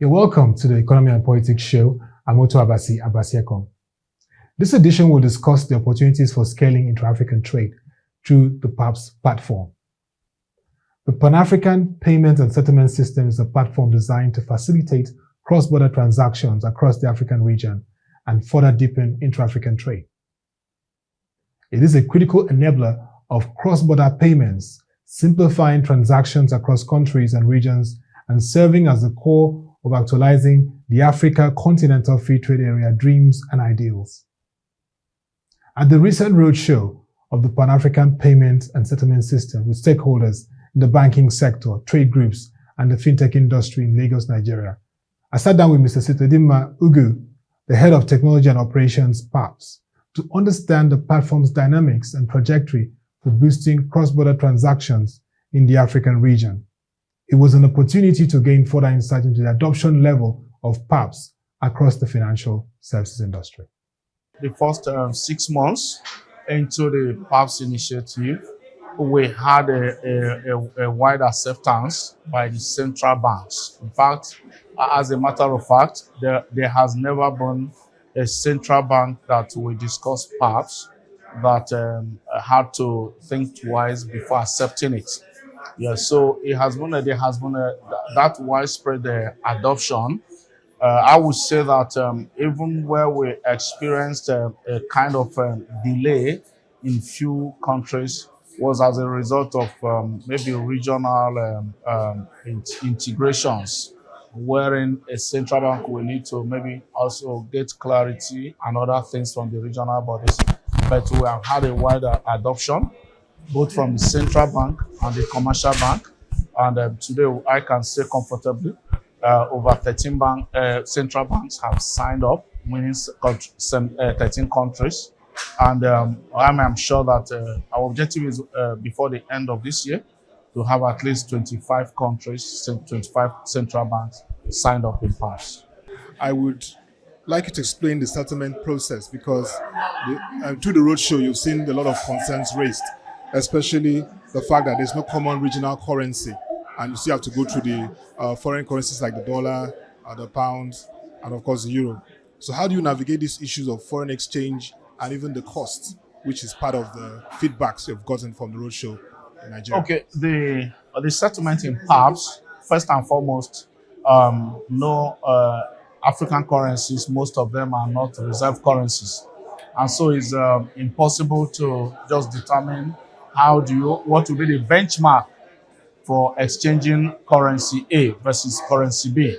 You're welcome to the Economy and Politics Show. I'm Ottoabasi Abasiekong. This edition will discuss the opportunities for scaling intra-African trade through the PAPSS platform. The Pan-African Payment and Settlement System is a platform designed to facilitate cross-border transactions across the African region and further deepen intra-African trade. It is a critical enabler of cross-border payments, simplifying transactions across countries and regions and serving as the core of actualizing the Africa Continental Free Trade Area dreams and ideals. At the recent roadshow of the Pan-African Payment and Settlement System with stakeholders in the banking sector, trade groups, and the fintech industry in Lagos, Nigeria, I sat down with Mr. Ositadimma Ugwu, the head of technology and operations PAPSS, to understand the platform's dynamics and trajectory for boosting cross-border transactions in the African region. It was an opportunity to gain further insight into the adoption level of PAPSS across the financial services industry. The first 6 months into the PAPSS initiative, we had a wide acceptance by the central banks. In fact, as a matter of fact, there has never been a central bank that will discuss PAPSS that had to think twice before accepting it. Yeah, so there has been that widespread adoption. I would say that even where we experienced a kind of delay in few countries was as a result of maybe regional integrations, wherein a central bank will need to maybe also get clarity and other things from the regional bodies. But we have had a wider adoption, both from the central bank and the commercial bank. And today I can say comfortably, over 13 central banks have signed up, meaning 13 countries. And I'm sure that our objective is before the end of this year to have at least 25 countries, 25 central banks signed up in PAPSS. I would like you to explain the settlement process because through the roadshow you've seen a lot of concerns raised, especially the fact that there's no common regional currency and you still have to go through the foreign currencies like the dollar, the pound, and of course the euro. So how do you navigate these issues of foreign exchange and even the costs, which is part of the feedbacks you've gotten from the roadshow in Nigeria? Okay, the settlement in PAPSS, first and foremost, no African currencies, most of them are not reserve currencies. And so it's impossible to just determine what will be the benchmark for exchanging currency A versus currency B.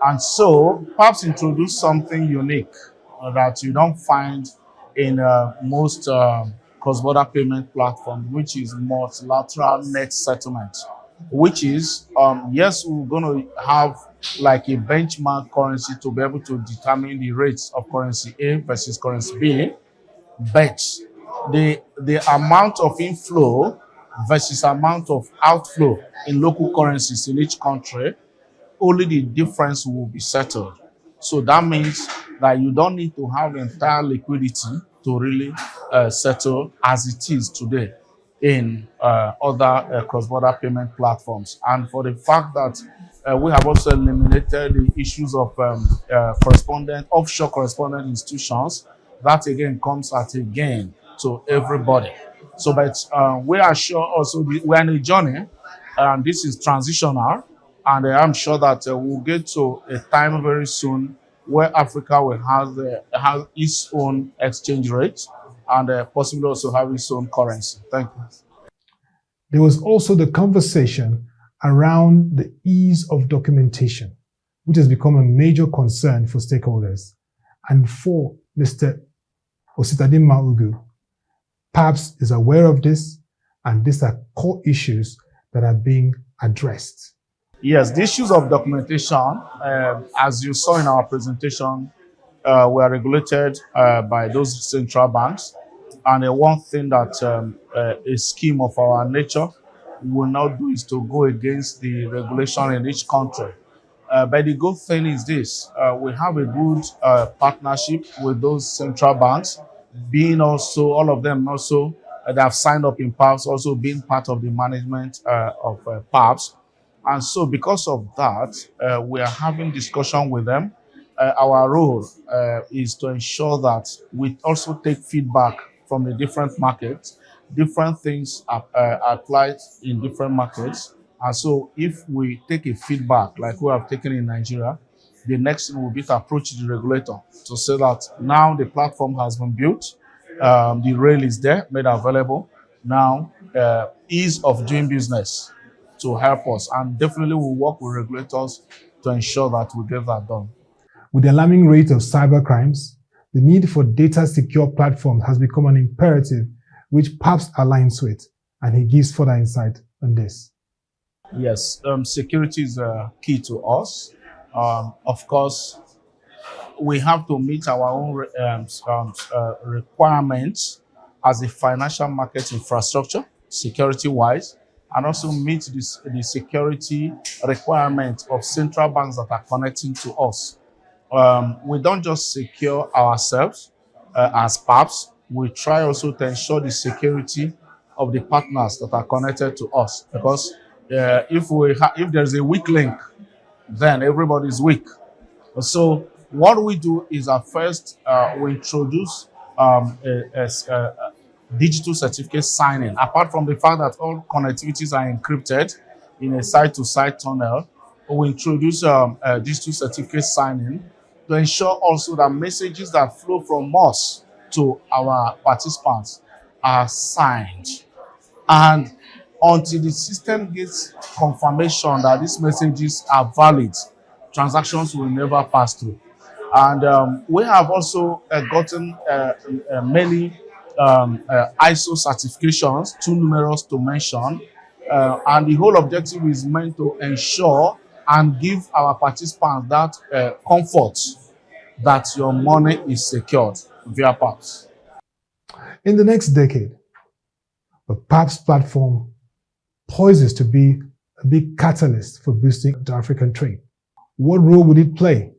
And so PAPSS introduced something unique that you don't find in most cross-border payment platforms, which is multilateral net settlement, which is, yes, we're going to have like a benchmark currency to be able to determine the rates of currency A versus currency B, but the amount of inflow versus amount of outflow in local currencies in each country, only the difference will be settled. So that means that you don't need to have entire liquidity to really settle as it is today in other cross-border payment platforms. And for the fact that we have also eliminated the issues of offshore correspondent institutions, that again comes at a gain to everybody. So, but we are sure also we are in a journey, and this is transitional, and I'm sure that we'll get to a time very soon where Africa will have its own exchange rate and possibly also have its own currency. Thank you. There was also the conversation around the ease of documentation, which has become a major concern for stakeholders. And for Mr. Ositadimma Ugwu, PAPSS is aware of this, and these are core issues that are being addressed. Yes, the issues of documentation, as you saw in our presentation, were regulated by those central banks. And one thing that a scheme of our nature will not do is to go against the regulation in each country. But the good thing is this, we have a good partnership with those central banks, being also, all of them also that have signed up in PAPSS, also being part of the management of PAPSS. And so because of that, we are having discussion with them. Our role is to ensure that we also take feedback from the different markets. Different things are applied in different markets. And so if we take a feedback like we have taken in Nigeria, the next thing will be to approach the regulator to say that now the platform has been built, the rail is there, made available. Now, ease of doing business to help us. And definitely we'll work with regulators to ensure that we get that done. With the alarming rate of cyber crimes, the need for data-secure platforms has become an imperative which PAPSS aligns with, and he gives further insight on this. Yes, security is key to us. Of course, we have to meet our own requirements as a financial market infrastructure, security-wise, and also meet the security requirements of central banks that are connecting to us. We don't just secure ourselves as PAPSS, we try also to ensure the security of the partners that are connected to us. Because if there's a weak link, then everybody is weak. So what we do is at first we introduce a digital certificate signing. Apart from the fact that all connectivities are encrypted in a side-to-side tunnel, we introduce digital certificate signing to ensure also that messages that flow from us to our participants are signed. And until the system gets confirmation that these messages are valid, transactions will never pass through. And we have also gotten many ISO certifications, too numerous to mention. And the whole objective is meant to ensure and give our participants that comfort that your money is secured via PAPSS. In the next decade, the PAPSS platform poises to be a big catalyst for boosting the African trade. What role would it play?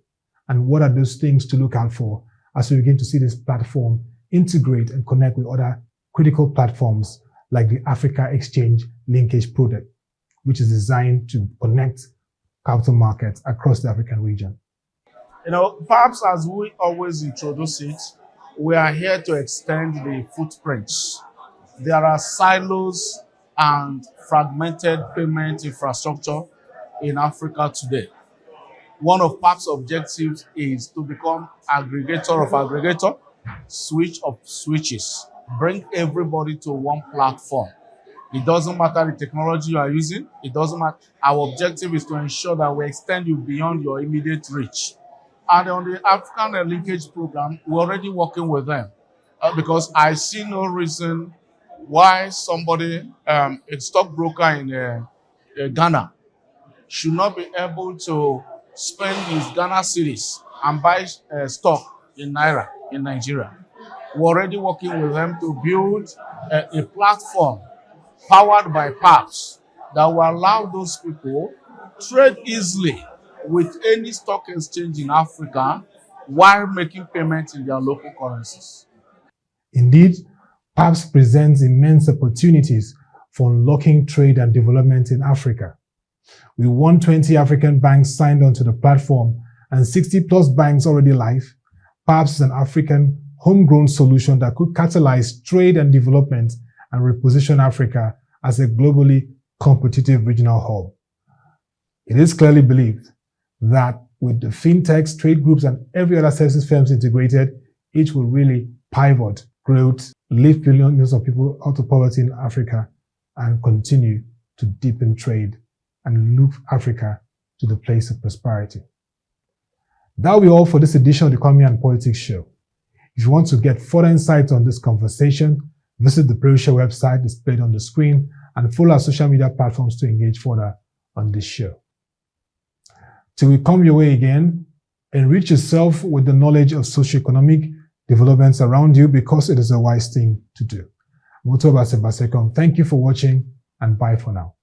And what are those things to look out for as we begin to see this platform integrate and connect with other critical platforms like the Africa Exchange Linkage Project, which is designed to connect capital markets across the African region? Perhaps as we always introduce it, we are here to extend the footprints. There are silos and fragmented payment infrastructure in Africa today. One of PAPSS' objectives is to become aggregator of aggregator, switch of switches, bring everybody to one platform. It doesn't matter the technology you are using, it doesn't matter. Our objective is to ensure that we extend you beyond your immediate reach. And on the African Linkage Program, we're already working with them because I see no reason why somebody, a stockbroker in Ghana, should not be able to spend his Ghana cedis and buy stock in Naira in Nigeria. We're already working with them to build a platform powered by PAPSS that will allow those people trade easily with any stock exchange in Africa while making payments in their local currencies. Indeed, PAPSS presents immense opportunities for unlocking trade and development in Africa. With 120 African banks signed onto the platform and 60-plus banks already live, PAPSS is an African homegrown solution that could catalyze trade and development and reposition Africa as a globally competitive regional hub. It is clearly believed that with the fintechs, trade groups, and every other services firms integrated, it will really pivot growth, lift millions of people out of poverty in Africa, and continue to deepen trade and move Africa to the place of prosperity. That will be all for this edition of the Economy and Politics Show. If you want to get further insights on this conversation, visit the ProShow website displayed on the screen and follow our social media platforms to engage further on this show. Till we come your way again, enrich yourself with the knowledge of socioeconomic developments around you because it is a wise thing to do. I'm Ottoabasi Abasiekong. Thank you for watching and bye for now.